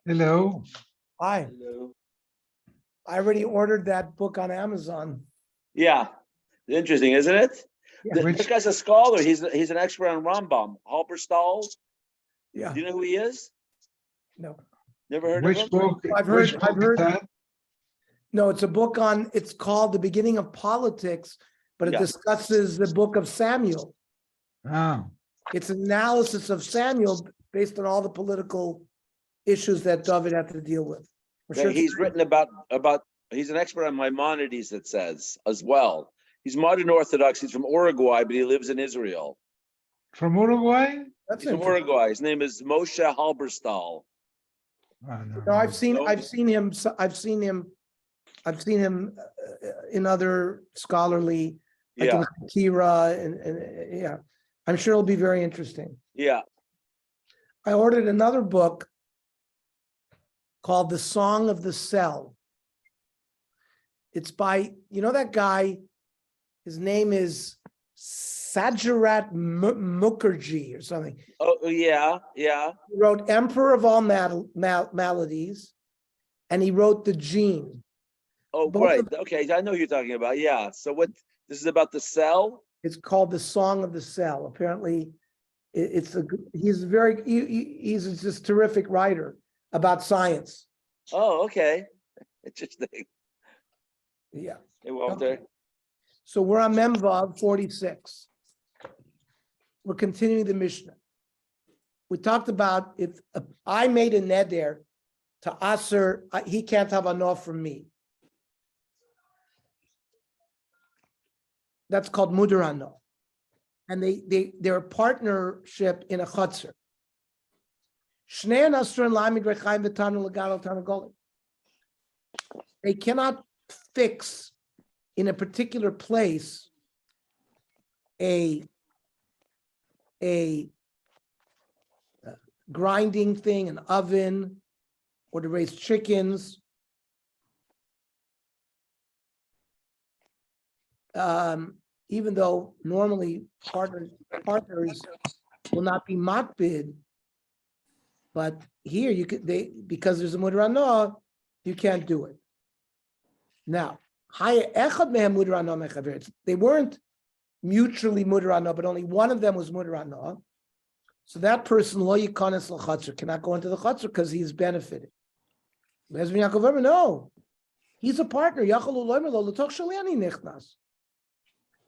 Hello. Hi. Hello. I already ordered that book on Amazon. Yeah, interesting, isn't it? Yeah. This guy's a scholar. He's an expert on Rambam. Halberstall. Yeah. Do you know who he is? No. Never heard Which of him? book? I've Which heard- book I've heard- is that? No, it's a book on, it's called The Beginning of Politics, but it Yeah. discusses the book of Samuel. Oh, It's analysis of Samuel based on all the political issues that David had to deal with. I'm sure it's- He's written about. He's an expert on Maimonides. It says as well. He's modern Orthodox. He's from Uruguay, but he lives in Israel. from Uruguay? That's He's from interesting. Uruguay. His name is Moshe Halberstal. Oh, no. No, I've seen him. I've seen him in other scholarly, like Yeah, in Kira, and yeah, I'm sure it'll be very interesting. yeah. I ordered another book called The Song of the Cell. It's by, you know, that guy, his name is Sajarat Mukherjee or something. Oh, yeah, yeah. He wrote Emperor of All Maladies, and he wrote The Gene. Oh, Both great. of- Okay, I know who you're talking about. Yeah. So what? This is about the cell. It's called The Song of the Cell. Apparently, he's just a terrific writer about science. Oh, okay. Interesting. Yeah. Hey, Walter. So we're on Memvav 46. We're continuing the Mishnah. We talked about if I made a neder to Aser, he can't have enough from me. That's called mudarano. And they're a partnership in a chutzner. They cannot fix in a particular place a grinding thing, an oven, or to raise chickens. Even though normally partners will not be makbid, but here you could because there's a mudrano, you can't do it. Now, they weren't mutually mudrano, but only one of them was mudrano. So that person lo yikanes l'chatzor cannot go into the chatzor because he's benefited. No, he's a partner.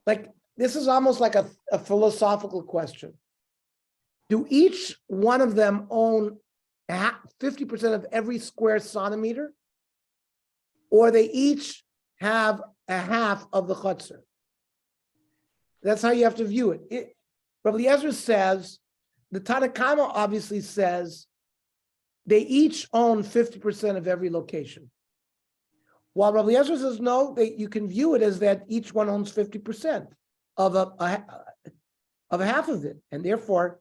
Like this is almost like a philosophical question. Do each one of them own 50% of every square centimeter, or they each have a half of the chutzner? That's how you have to view it. Rabbi Eliezer says, the Tanakama obviously says they each own 50% of every location. While Rabbi Eliezer says no, you can view it as that each one owns 50% of a half of it, and therefore,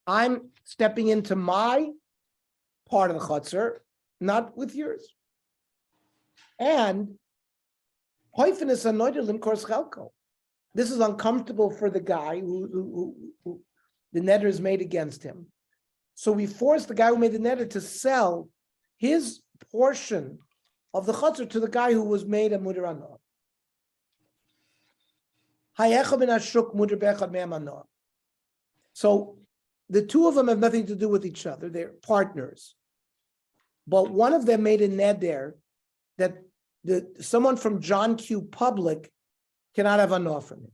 I'm stepping into my part of the chutzner, not with yours. And this is uncomfortable for the guy who the neder is made against him. So we force the guy who made the neder to sell his portion of the chutzner to the guy who was made a mudarano. So the two of them have nothing to do with each other. They're partners. But one of them made a neder that someone from John Q. Public cannot have anah from him.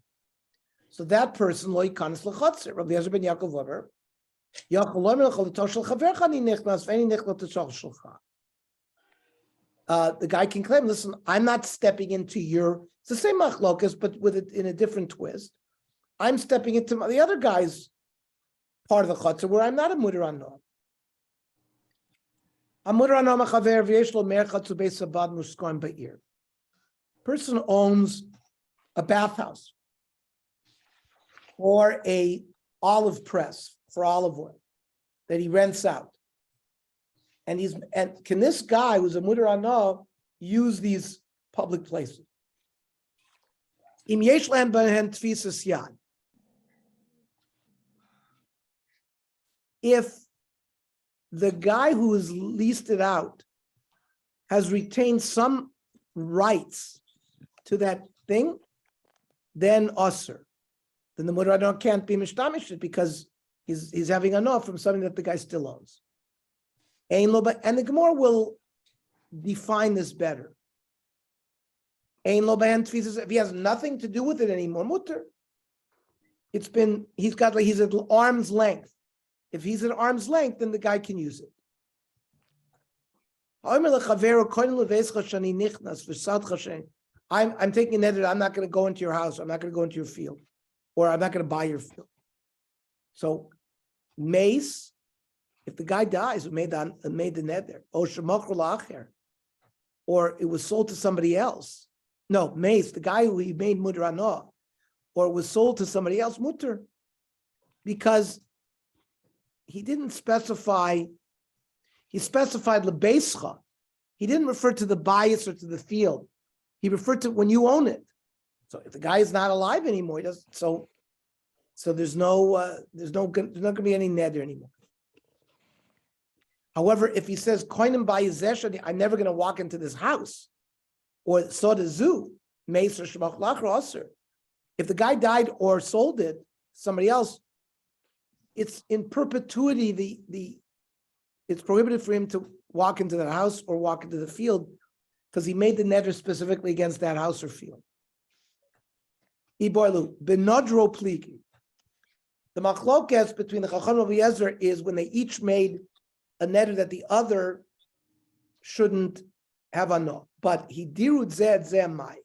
So that person, lo yikanis l'chotzer. Rabbi Eliezer ben Yaakov Omer, Yachol lo yimel l'chol shel chavercha ani nichnas ve'eni nichnas l'toshol shelcha. The guy can claim, listen, I'm not stepping into it's the same machlokas, but with it in a different twist. I'm stepping into the other guy's part of the chotzer where I'm not a mutter anah. Person owns a bathhouse or a olive press for olive oil that he rents out. And can this guy who's a mutter anah use these public places? If the guy who has leased it out has retained some rights to that thing, then usher. Then the mutter anah can't be mishtamish because he's having anah from something that the guy still owns. And the Gemara will define this better. If he has nothing to do with it anymore, mutter. He's at arm's length. If he's at arm's length, then the guy can use it. I'm taking a neder. I'm not going to go into your house. I'm not going to go into your field, or I'm not going to buy your field. So, mace. If the guy dies, who made the neder, or it was sold to somebody else. No, mace. The guy who he made mutter anah, or it was sold to somebody else, mutter, because he didn't specify. He specified lebeischa. He didn't refer to the bias or to the field. He referred to when you own it. So if the guy is not alive anymore, he doesn't. So there's not going to be any neder anymore. However, if he says koinim bayizesh, I'm never going to walk into this house, or saw the zoo, meis or shemach lachra aser. If the guy died or sold it, somebody else, it's in perpetuity. It's prohibited for him to walk into the house or walk into the field because he made the neder specifically against that house or field. Iboilu benodro pligi. The machlokes between the Chacham and Eliezer is when they each made a neder that the other shouldn't have anah. But he dirud zed zemai.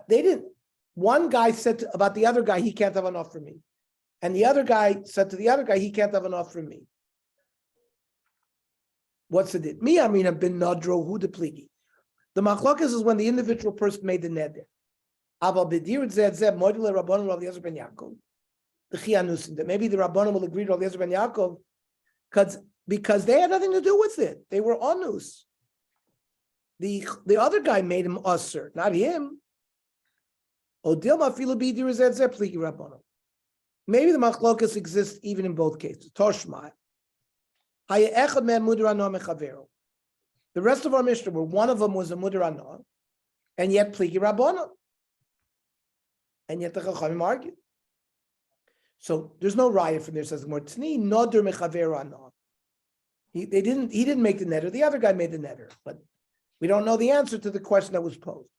They didn't. One guy said about the other guy, he can't have anah for me. And the other guy said to the other guy, he can't have anah for me. What's it? Me, Amina bin Nadro, who the pligi. The machlokas is when the individual person made the neder. Aval b'dirud zed zeb module Rabbanon Rav Eliezer ben Yaakov. The chianusim that maybe the Rabbanon will agree to Rav Eliezer ben Yaakov because they had nothing to do with it. They were onus. The other guy made him usher, not him. Maybe the machlokas exists even in both cases. Toshma. The rest of our Mishnah, where one of them was a muder anah, and yet pligi rabbanon, and yet the Chachamim argued. So there's no riot from there. Says the Tzni noder mechaver anah. He didn't make the neder. The other guy made the neder, but we don't know the answer to the question that was posed.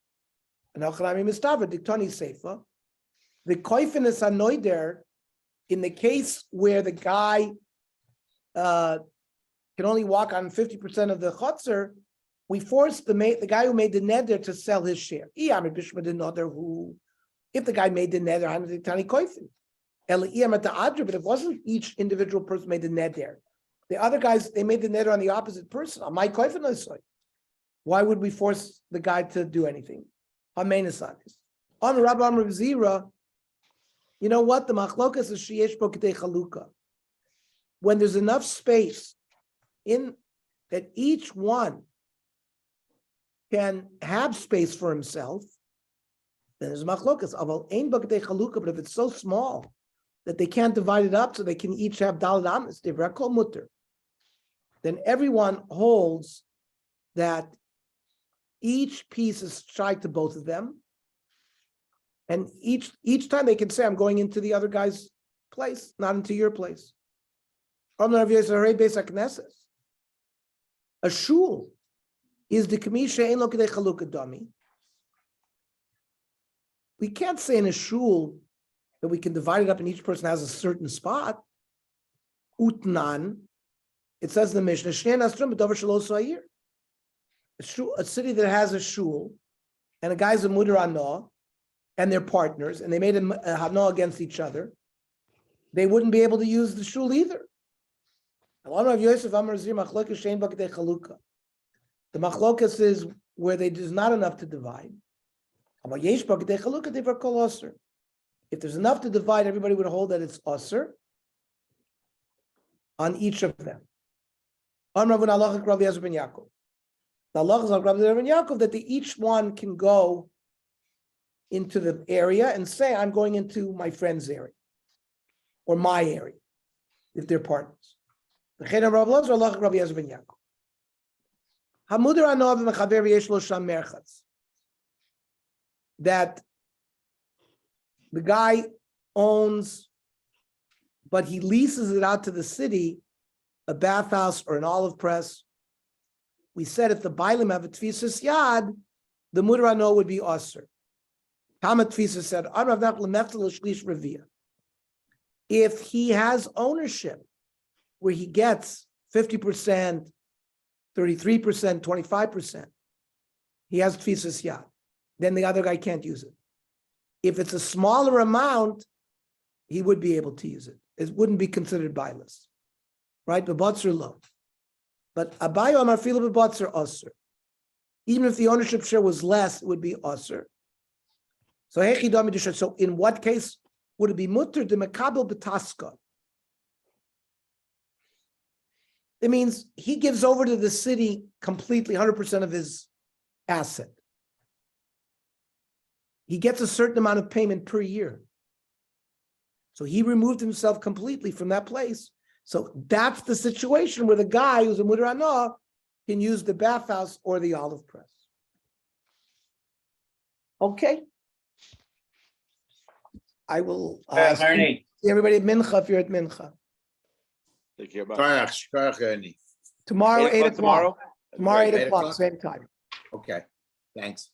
And Al-Khalami Mistaver, Diktoni Seifa, the koifin is anoider in the case where the guy can only walk on 50% of the chotzer, we forced the guy who made the neder to sell his share. If the guy made the neder, tani koifin. But it wasn't each individual person made the neder. The other guys, they made the neder on the opposite person. On my koifin, why would we force the guy to do anything? On Rabbi Amr Zira, you know what? The machlokas is sheyesh bo k'dei chaluka. When there's enough space in that each one can have space for himself, then there's machlokas. Aval ein bo k'dei chaluka, but if it's so small that they can't divide it up so they can each have daled amis, divrei kol mutter, then everyone holds that each piece is shy to both of them, and each time they can say, I'm going into the other guy's place, not into your place. A shul is the kamisha ein lo kedei chalukah dami. We can't say in a shul that we can divide it up and each person has a certain spot. Utnan, it says in the Mishnah, Shnei Nasrim b'dover shelo sa'ir. A city that has a shul, and a guy's a muder anah, and they're partners, and they made a hana against each other, they wouldn't be able to use the shul either. The machlokas is where there's not enough to divide. If there's enough to divide, everybody would hold that it's osir on each of them. The Allah is Rabbi Yaakov that each one can go into the area and say, I'm going into my friend's area or my area, if they're partners. That the guy owns, but he leases it out to the city, a bathhouse or an olive press. We said if the Bailim have a tfisas yad, the muder ano would be osir. Tama tfisa said, if he has ownership where he gets 50%, 33%, 25%, he has tfisas yad, then the other guy can't use it. If it's a smaller amount, he would be able to use it. It wouldn't be considered bailus, right? But botzer low. But abayo amar fila b'botzer osir. Even if the ownership share was less, it would be osir. So in what case would it be mutter de mekabel b'taska? It means he gives over to the city completely 100% of his asset. He gets a certain amount of payment per year. So he removed himself completely from that place. So that's the situation where the guy who's a muder anah can use the bathhouse or the olive press. Okay. I will see everybody at Mincha if you're at Mincha. Take care. Bye. Tomorrow, 8 o'clock. Tomorrow? Tomorrow, 8 8 o'clock, o'clock? same time. Okay, thanks.